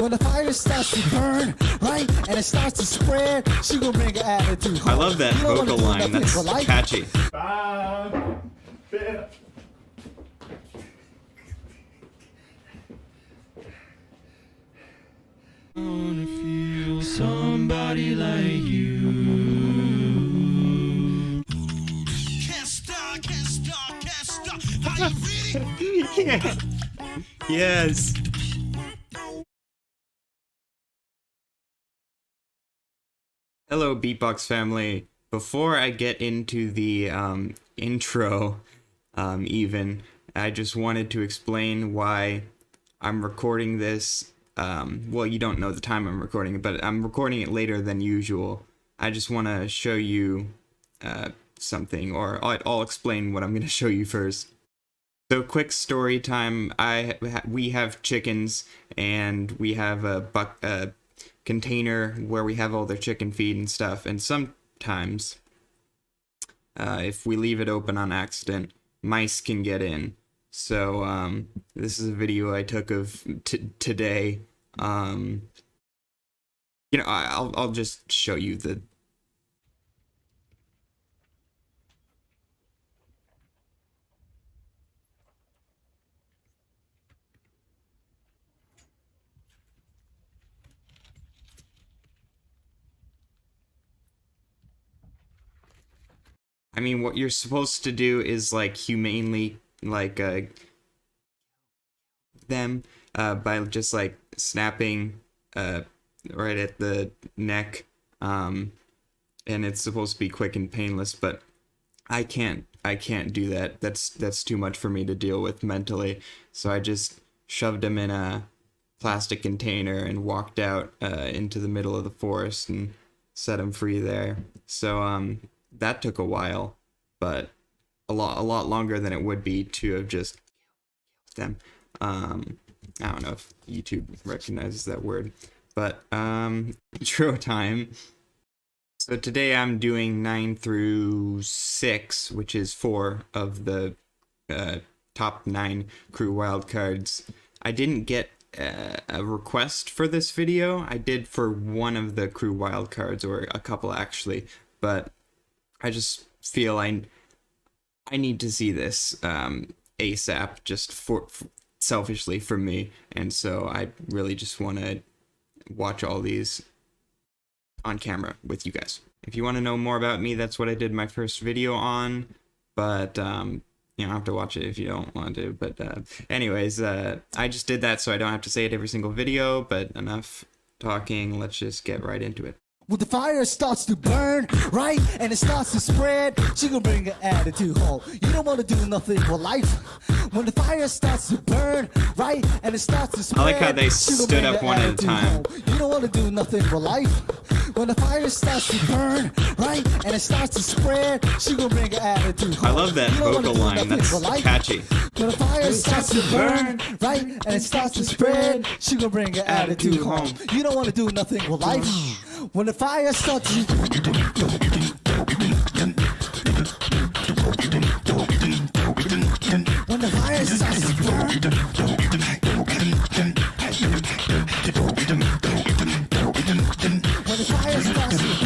When the fire starts to burn, right, and it starts to spread, she gonna bring an attitude home. I love that vocal line. That's catchy. Wanna feel somebody like you. Can't stop, can't stop, can't stop. Are you ready? Yeah. Yes. Hello, Beatbox family. Before I get into the intro, I just wanted to explain why I'm recording this. Well, you don't know the time I'm recording it, but I'm recording it later than usual. I just want to show you something, or I'll explain what I'm going to show you first. So, quick story time. We have chickens, and we have a container where we have all their chicken feed and stuff. And sometimes, if we leave it open on accident, mice can get in. So, this is a video I took of today. You know, I'll just show you the. I mean, what you're supposed to do is, like, humanely, like, them, by just, like, snapping, right at the neck, and it's supposed to be quick and painless, but I can't do that. That's too much for me to deal with mentally, so I just shoved him in a plastic container and walked out, into the middle of the forest and set him free there. So, that took a while, but a lot longer than it would be to have just them. I don't know if YouTube recognizes that word, but intro time. So today I'm doing 9 through 6, which is 4 of the top 9 crew wildcards. I didn't get a request for this video. I did for one of the crew wildcards, or a couple actually, but I just feel I need to see this ASAP, just for selfishly for me, and so I really just want to watch all these on camera with you guys. If you want to know more about me, that's what I did my first video on, but you don't have to watch it if you don't want to, but anyways, I just did that so I don't have to say it every single video, but enough talking, let's just get right into it. When the fire starts to burn, right, and it starts to spread, she gonna bring an attitude home. You don't wanna do nothing for life. When the fire starts to burn, right, and it starts to spread, I like how they stood up one at a time. You don't wanna do nothing for life. When the fire starts to burn, right, and it starts to spread, she gonna bring an attitude home. I love that vocal line. That's catchy. When the fire starts to burn, right, and it starts to spread, she gonna bring an attitude home. You don't wanna do nothing for life. When the fire starts to when the fire starts to burn, when the fire starts to burn,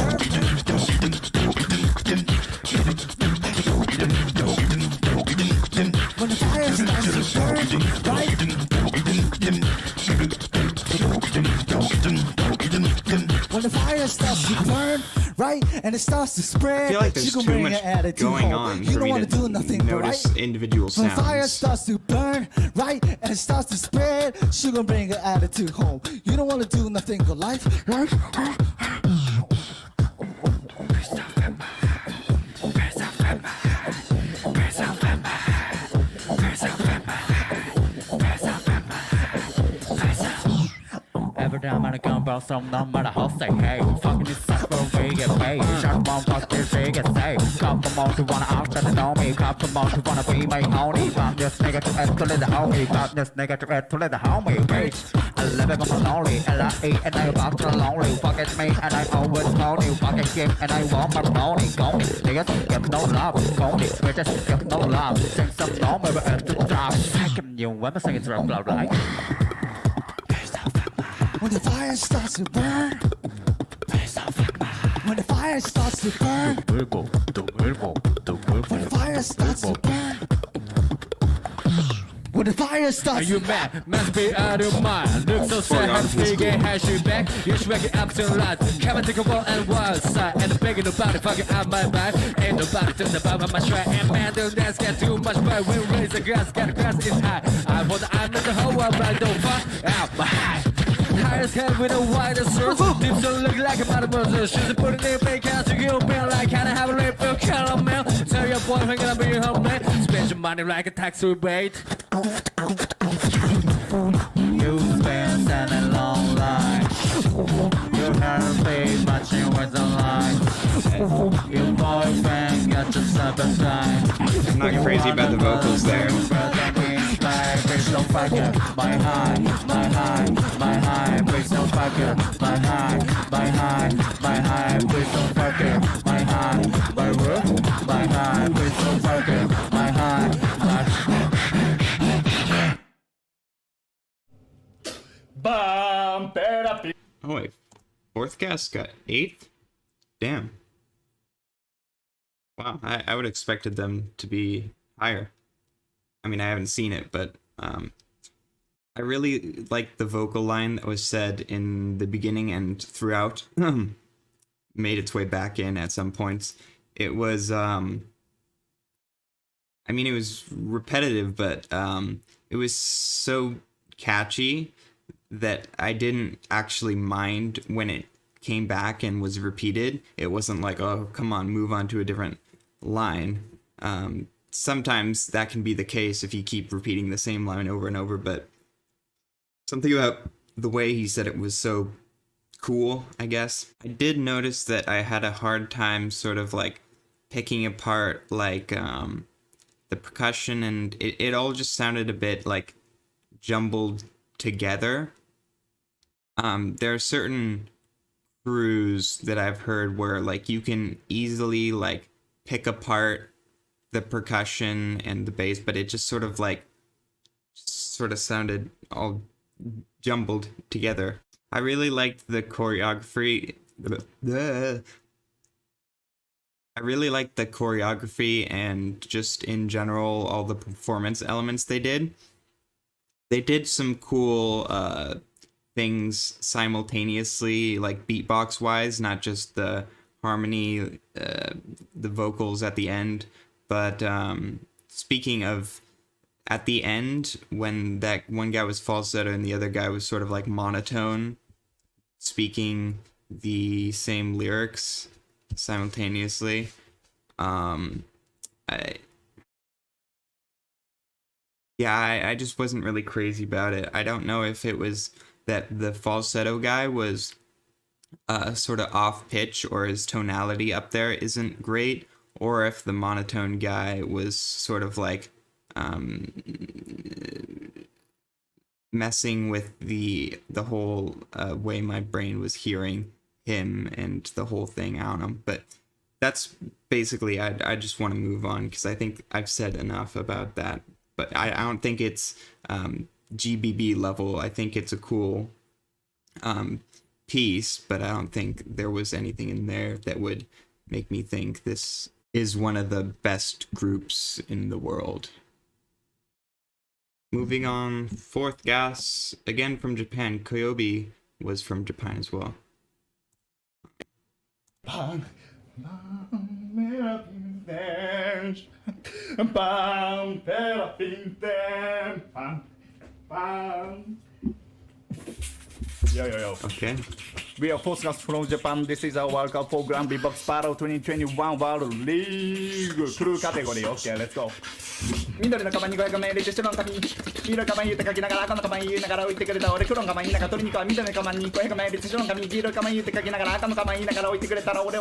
when the fire starts to burn, right? When the fire starts to burn, right, and it starts to spread, I feel like there's too much going on for me to notice individual sounds. When the fire starts to burn, right, and it starts to spread, she gonna bring her attitude home. You don't wanna do nothing for life, right? Every time I come about some number, the house say, hey, fucking this sucker, we get paid. Shut one, fuck this, they get saved. Couple more to wanna out that know me. Couple more to wanna be my homie. Got this nigga to add to let the homie. Got this nigga to add to let the homie. Bitch, I live it on lonely. L-I-E and I walk the lonely. Fuck it me and I always lonely. Fuck it game and I want my money. Go me, niggas get no love. Go me, bitches get no love. Sing some song, maybe at the top. Second you, when I sing it's rap, blah, blah. When the fire starts to burn. When the fire starts to burn. When the fire starts to burn. When the fire starts Are you mad? Must be out of mind. Look so sad, have to speak and hash you back. You should make it up to light. Come and take a walk and wild side. And begging nobody fucking out my mind. Ain't nobody talking about my stride. And man, the dance got too much pride. When raise the glass, got the glass is high. I want the eye, not the whole world, but don't fuck out my high. Highest head with a wider source. Dips don't look like a bottom of the shoes. Put it in a big house to you, man. Like, can I have a lip for caramel? Tell your boyfriend gonna be your home, man. Spend your money like a taxi rate. You spend a long line. You haven't paid much in words online. Your boyfriend got your sabotage. I'm not crazy about the vocals there. Please don't fuck it. My high, my high, my high. Please don't fuck it. My high, my high, my high. Please don't fuck it. My high, my what? My high. Please don't fuck it. My high, my. Oh wait, fourth guess got 8th? Damn. Wow, I would have expected them to be higher. I mean, I haven't seen it, but I really liked the vocal line that was said in the beginning and throughout. Made its way back in at some points. It was, I mean, it was repetitive, but it was so catchy that I didn't actually mind when it came back and was repeated. It wasn't like, oh, come on, move on to a different line. Sometimes that can be the case if you keep repeating the same line over and over, but something about the way he said it was so cool, I guess. I did notice that I had a hard time sort of like picking apart like the percussion, and it all just sounded a bit like jumbled together. There are certain crews that I've heard where like you can easily like pick apart the percussion and the bass, but it just sort of sounded all jumbled together. I really liked the choreography. I really liked the choreography and just in general all the performance elements they did. They did some cool things simultaneously, like beatbox wise, not just the harmony, the vocals at the end. But speaking of at the end, when that one guy was falsetto and the other guy was sort of like monotone, speaking the same lyrics simultaneously, I just wasn't really crazy about it. I don't know if it was that the falsetto guy was sort of off pitch or his tonality up there isn't great, or if the monotone guy was sort of like messing with the whole way my brain was hearing him and the whole thing. I don't know, but that's basically, I just want to move on because I think I've said enough about that. But I don't think it's GBB level. I think it's a cool piece, but I don't think there was anything in there that would make me think this is one of the best groups in the world. Moving on, fourth gas, again from Japan. Koyobi was from Japan as well. Yo. Okay. We are fourth class from Japan. This is our World Cup program, Beatbox Battle 2021 World League Crew category. Okay, let's go. 緑のカバンに500名入れて白の紙黄色いカバン入れて書きながら赤のカバン入れながら置いてくれた俺黒のカバン入れながら取りに行くわ緑のカバンに500名入れて白の紙黄色いカバン入れて書きながら赤のカバン入れながら置いてくれたら俺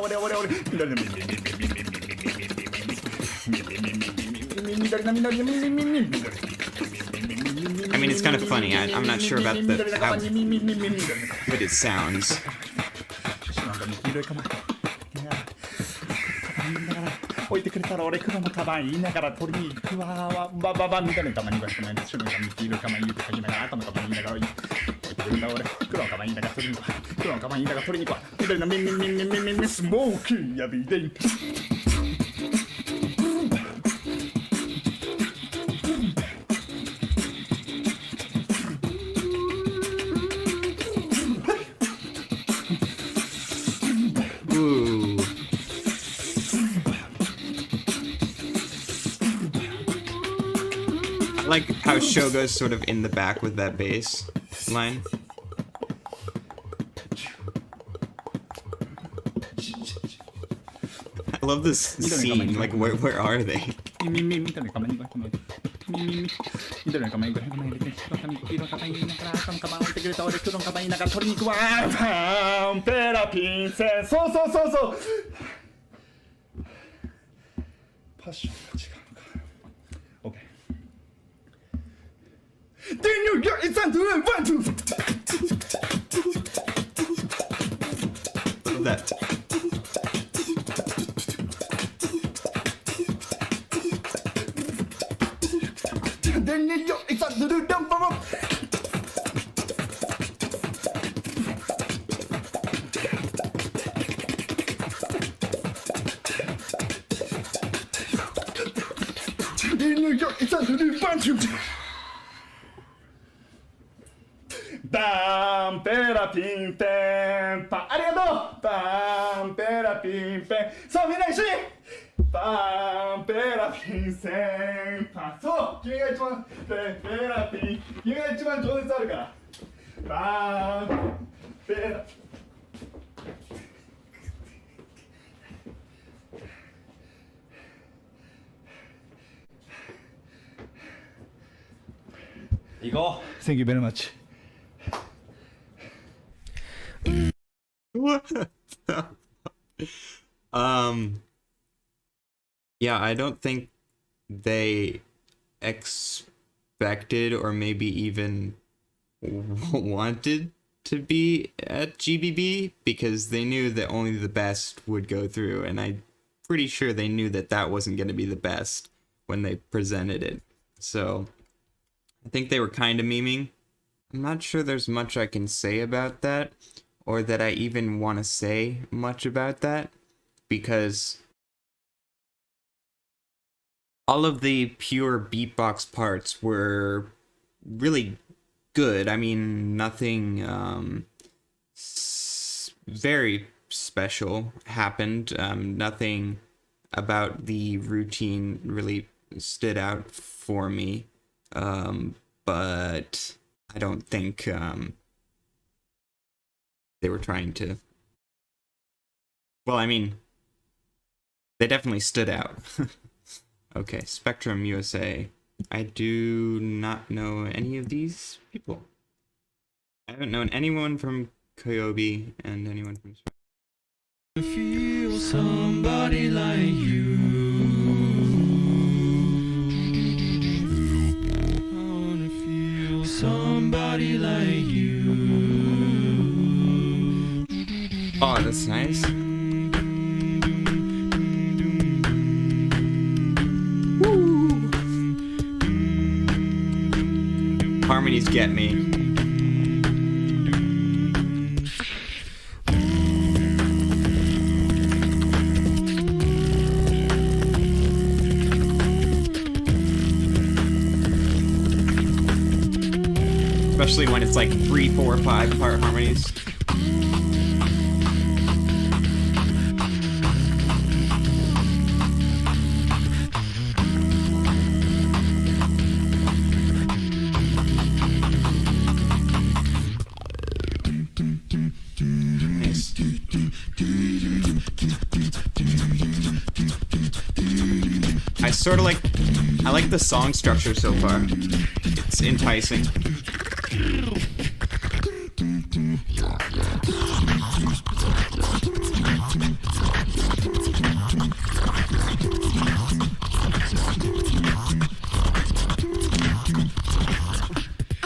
緑のI mean, it's kind of funny. I'm not sure about how good it sounds. 置いてくれたら俺黒のカバン言いながら取りに行くわバババみたいなカバンに500枚で白のカバン黄色いカバン入れて書きながら赤のカバン言いながら置いてるんだ俺黒のカバンいいんだが取りに来い黒のカバンいいんだが取りに来い緑のミンミンミンミンミンミンミンスモーキーやびでん Ooh. I like how Shogo's sort of in the back with that bass line. I love this scene. Like, where are they? 緑のカバンに緑のカバンに緑のカバンに黄色のカバンにだから赤のカバン置いてくれた俺黒のカバンにだから取りに行くわパンペラピンセンそうそうそうそうパッションが違うのか OK Then you get it and one two That. Then you get it and do them Then you get it and do one twoバンペラピンペンパンありがとうバンペラピンペンそうみんな一緒にバンペラピンセンパンそう君が一番ペラピン君が一番情熱あるからバンペラ行こう Thank you very much Yeah, I don't think they expected or maybe even wanted to be at GBB because they knew that only the best would go through, and I'm pretty sure they knew that that wasn't going to be the best when they presented it. So I think they were kind of memeing. I'm not sure there's much I can say about that, or that I even want to say much about that, because all of the pure beatbox parts were really good. I mean, nothing very special happened. Nothing about the routine really stood out for me. But I don't think they were trying to... Well, I mean, they definitely stood out. Okay, Spectrum USA. I do not know any of these people. I haven't known anyone from Koyobi and anyone from Spectrum. Feel somebody like you. I wanna feel somebody like you. Oh, that's nice. Harmonies get me. Especially when it's like 3, 4, 5 part harmonies. Nice. I like the song structure so far. It's enticing.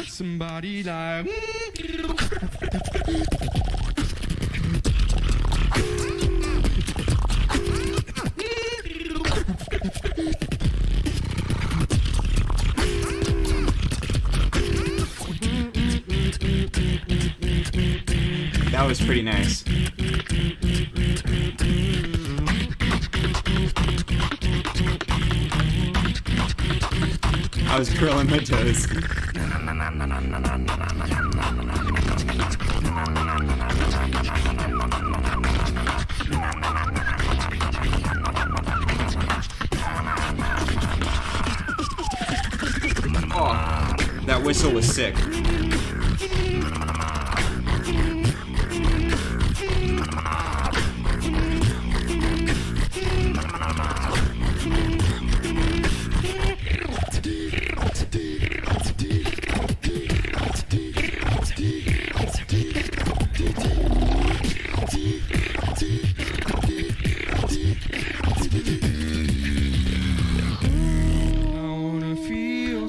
Somebody like That was pretty nice. I was curling my toes. Oh, that whistle was sick.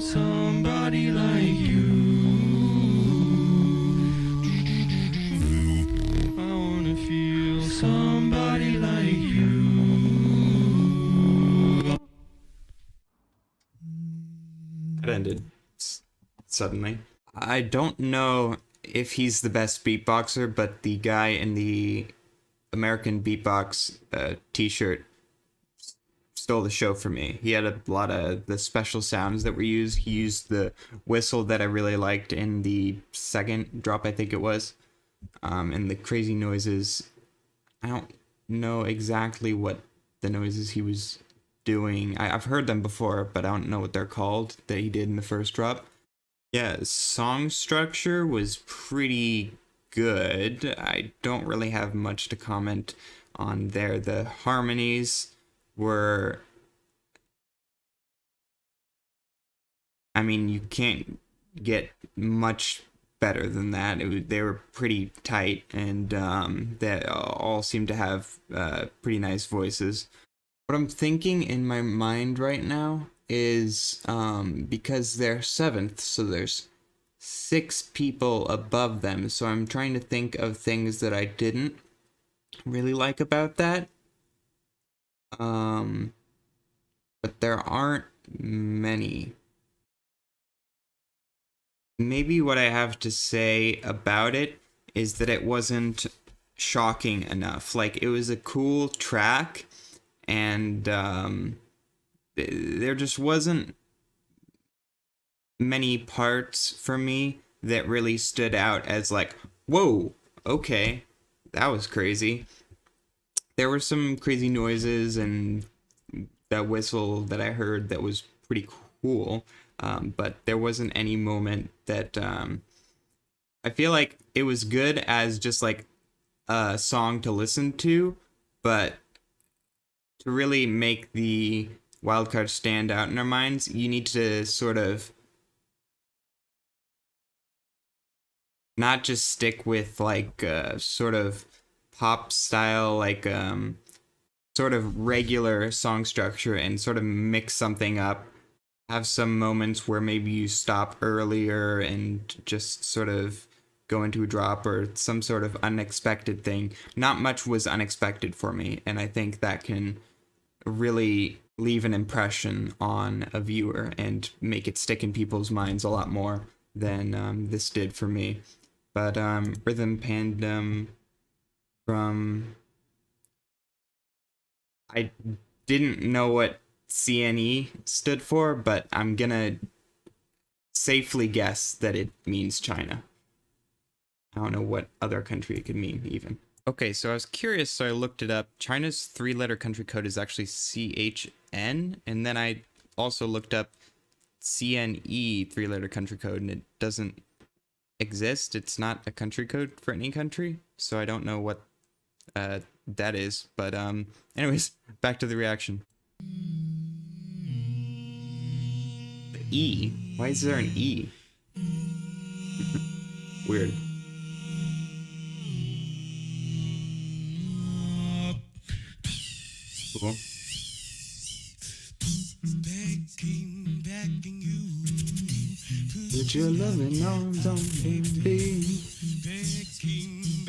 Somebody like you. I wanna feel somebody like you. That ended suddenly. I don't know if he's the best beatboxer, but the guy in the American Beatbox t-shirt stole the show for me. He had a lot of the special sounds that were used. He used the whistle that I really liked in the second drop, I think it was. And the crazy noises. I don't know exactly what the noises he was doing. I've heard them before, but I don't know what they're called that he did in the first drop. Yeah, song structure was pretty good. I don't really have much to comment on there. The harmonies were, I mean, you can't get much better than that. They were pretty tight, and they all seemed to have pretty nice voices. What I'm thinking in my mind right now is because they're seventh, so there's 6 people above them, so I'm trying to think of things that I didn't really like about that. But there aren't many. Maybe what I have to say about it is that it wasn't shocking enough. Like, it was a cool track, and there just wasn't many parts for me that really stood out as like, whoa, okay, that was crazy. There were some crazy noises and that whistle that I heard that was pretty cool, but there wasn't any moment that I feel like it was good as just like a song to listen to, but to really make the wildcard stand out in our minds, you need to sort of not just stick with like sort of pop style, like sort of regular song structure, and sort of mix something up. Have some moments where maybe you stop earlier and just sort of go into a drop or some sort of unexpected thing. Not much was unexpected for me, and I think that can really leave an impression on a viewer and make it stick in people's minds a lot more than this did for me. But Rhythm Panda from... I didn't know what CNE stood for, but I'm gonna safely guess that it means China. I don't know what other country it could mean, even. Okay, so I was curious, so I looked it up. China's 3-letter country code is actually CHN, and then I also looked up CNE 3-letter country code, and it doesn't exist. It's not a country code for any country, so I don't know what that is. But anyways, back to the reaction. The E? Why is there an E? Weird. Cool. Put your loving arms on me, baby.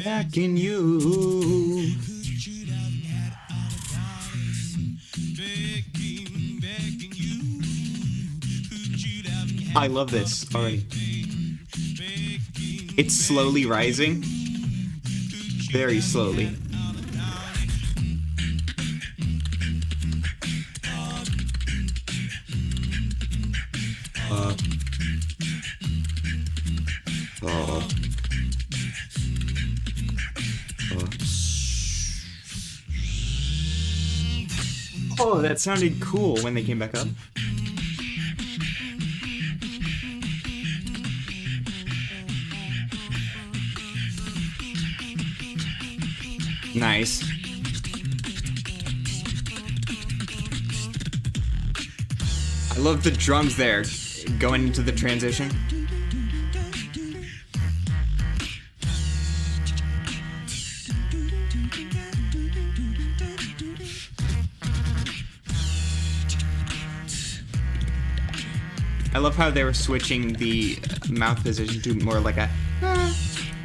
Back in you. I love this already. It's slowly rising. very slowly. Oh, that sounded cool when they came back up. Nice. I love the drums there, going into the transition. I love how they were switching the mouth position to more like a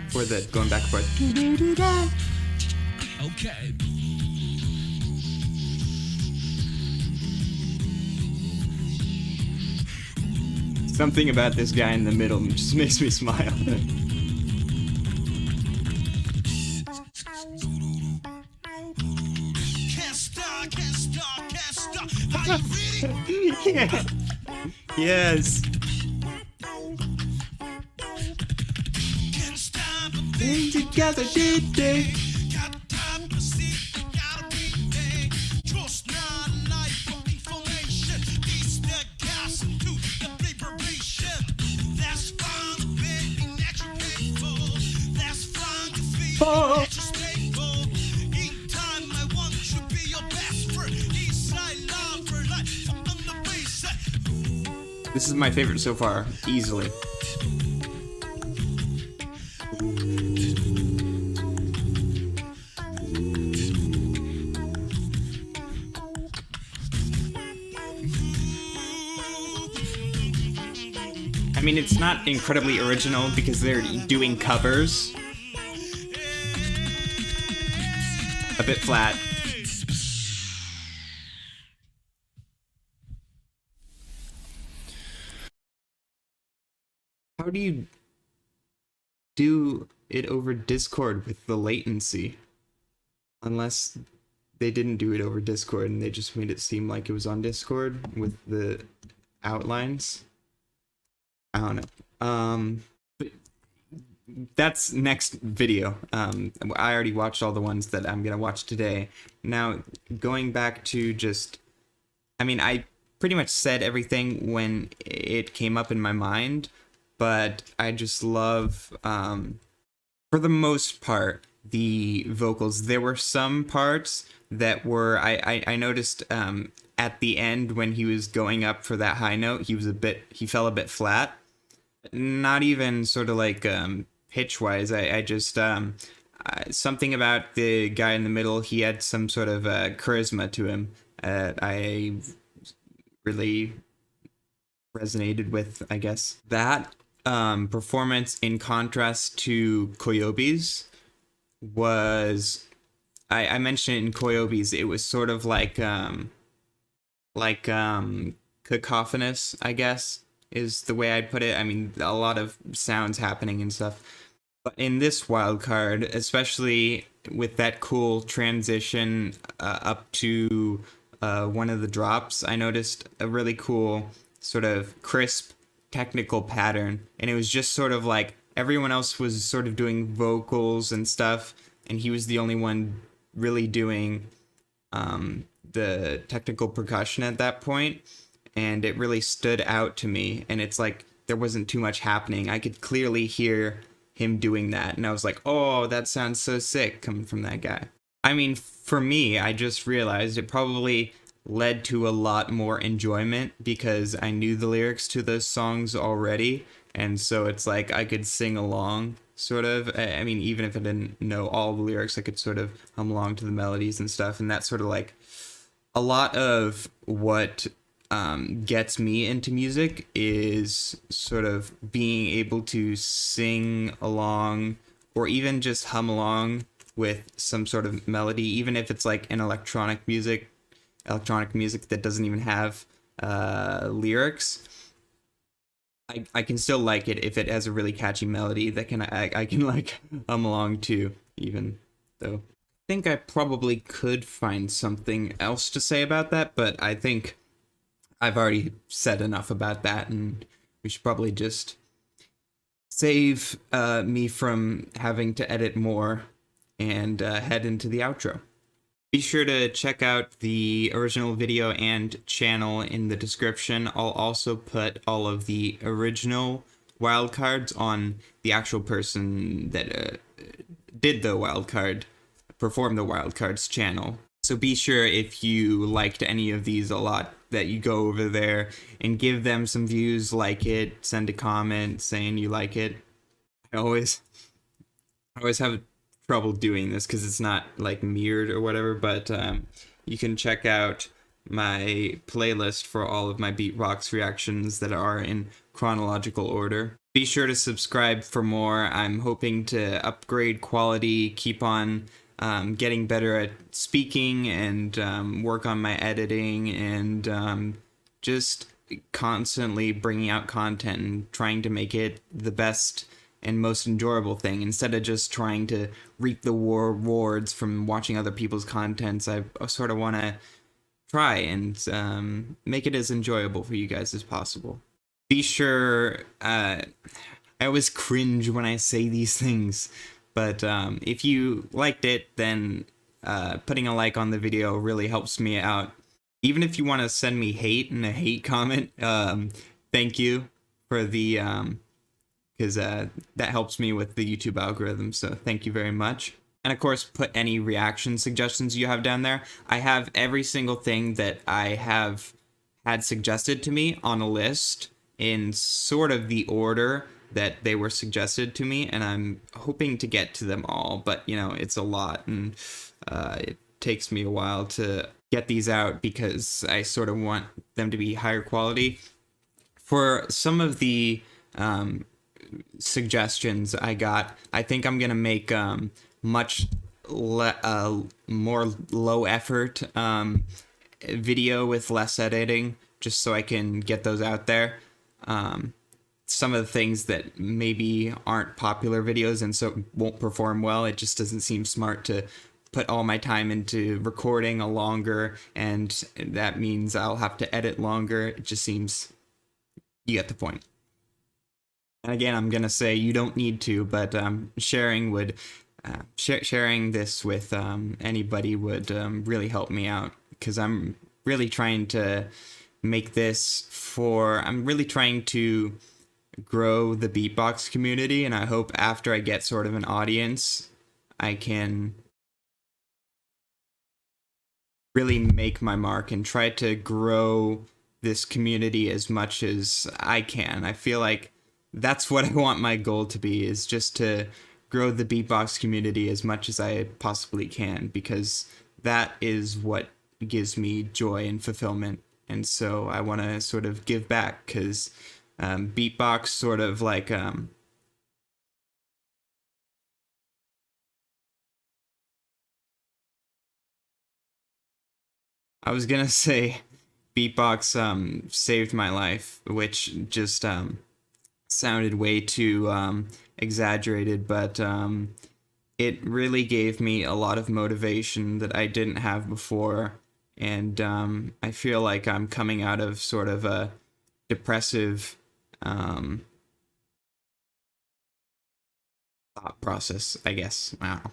for the going back and forth. Okay. Something about this guy in the middle just makes me smile. Can't stop, can't stop, can't stop. Are you ready? Yeah. Yes. Can't stop a Been thing. together today. Got time to see, gotta be there. Trust not a life of information. These the gas into the preparation. That's fun to be inextricable. That's fun to feel stable. In time, I want to be your best friend. Inside love for life on the base. This is my favorite so far, easily. I mean, it's not incredibly original because they're doing covers. A bit flat. How do you do it over Discord with the latency? Unless they didn't do it over Discord and they just made it seem like it was on Discord with the outlines. I don't know. But that's next video. I already watched all the ones that I'm gonna watch today. Now, going back to just, I mean, I pretty much said everything when it came up in my mind, but I just love, for the most part, the vocals. There were some parts that were, I noticed at the end when he was going up for that high note, he fell a bit flat. Not even sort of like pitch wise. I just something about the guy in the middle. He had some sort of charisma to him. I really resonated with, I guess, that performance in contrast to Koyobi's was. I mentioned it in Koyobi's. It was sort of like cacophonous, I guess, is the way I'd put it. I mean, a lot of sounds happening and stuff. But in this wild card, especially with that cool transition up to one of the drops, I noticed a really cool sort of crisp technical pattern. And it was just sort of like everyone else was sort of doing vocals and stuff, and he was the only one really doing the technical percussion at that point. And it really stood out to me, and it's like there wasn't too much happening. I could clearly hear him doing that, and I was like, oh, that sounds so sick coming from that guy. I mean, for me, I just realized it probably led to a lot more enjoyment because I knew the lyrics to those songs already, and so it's like I could sing along, sort of. I mean, even if I didn't know all the lyrics, I could sort of hum along to the melodies and stuff, and that's sort of like a lot of what gets me into music is sort of being able to sing along or even just hum along with some sort of melody, even if it's like an electronic music that doesn't even have lyrics. I can still like it if it has a really catchy melody that I can like hum along to, even though. I think I probably could find something else to say about that, but I think I've already said enough about that, and we should probably just save me from having to edit more and head into the outro. Be sure to check out the original video and channel in the description. I'll also put all of the original wildcards on the actual person that did the wildcard, performed the wildcards channel. So be sure, if you liked any of these a lot, that you go over there and give them some views, like it, send a comment saying you like it. I always have trouble doing this because it's not like mirrored or whatever, but you can check out my playlist for all of my beatbox reactions that are in chronological order. Be sure to subscribe for more. I'm hoping to upgrade quality, keep on getting better at speaking, and work on my editing, and just constantly bringing out content and trying to make it the best and most enjoyable thing, instead of just trying to reap the rewards from watching other people's contents. I sort of want to try and make it as enjoyable for you guys as possible. Be sure, I always cringe when I say these things, but if you liked it, then putting a like on the video really helps me out. Even if you want to send me hate in a hate comment, thank you for the because that helps me with the YouTube algorithm, so thank you very much. And of course, put any reaction suggestions you have down there. I have every single thing that I have had suggested to me on a list in sort of the order that they were suggested to me, and I'm hoping to get to them all, but you know, it's a lot, and it takes me a while to get these out because I sort of want them to be higher quality. For some of the suggestions I got, I think I'm gonna make much more low effort video with less editing, just so I can get those out there. Some of the things that maybe aren't popular videos and so won't perform well, it just doesn't seem smart to put all my time into recording a longer, and that means I'll have to edit longer. It just seems, you get the point. And again, I'm gonna say you don't need to, but sharing would sharing this with anybody would really help me out, because I'm really trying to make this I'm really trying to grow the beatbox community, and I hope after I get sort of an audience, I can really make my mark and try to grow this community as much as I can. I feel like that's what I want my goal to be, is just to grow the beatbox community as much as I possibly can, because that is what gives me joy and fulfillment. And so I want to sort of give back, because beatbox sort of like I was gonna say beatbox saved my life, which just sounded way too exaggerated, but it really gave me a lot of motivation that I didn't have before, and I feel like I'm coming out of sort of a depressive thought process, I guess. Wow.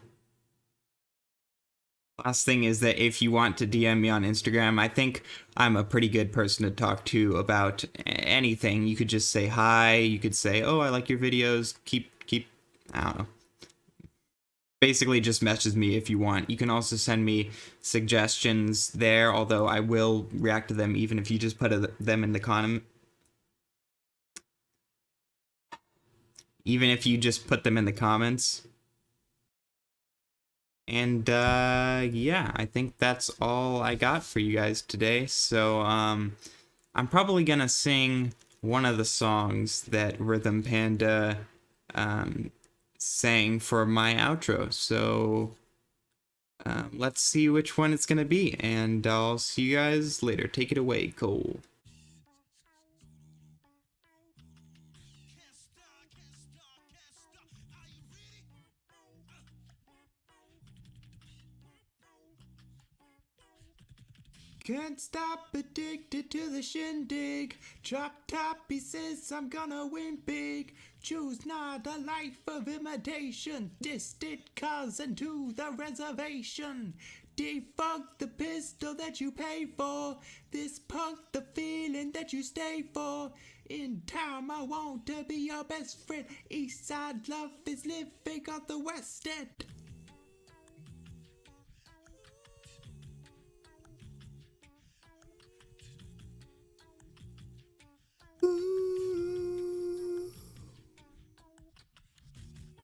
Last thing is that if you want to DM me on Instagram, I think I'm a pretty good person to talk to about anything. You could just say hi. You could say, "Oh, I like your videos. Keep." I don't know. Basically, just message me if you want. You can also send me suggestions there, although I will react to them even if you just put them in the comment. Even if you just put them in the comments. And yeah, I think that's all I got for you guys today. So I'm probably gonna sing one of the songs that Rhythm Panda sang for my outro. So let's see which one it's gonna be, and I'll see you guys later. Take it away, Cole. Can't stop addicted to the shindig. Drop top, he says I'm gonna win big. Choose not a life of imitation. Distant cousin to the reservation. Defunct the pistol that you pay for. This punk the feeling that you stay for. In time I want to be your best friend. East side love is living on the west end.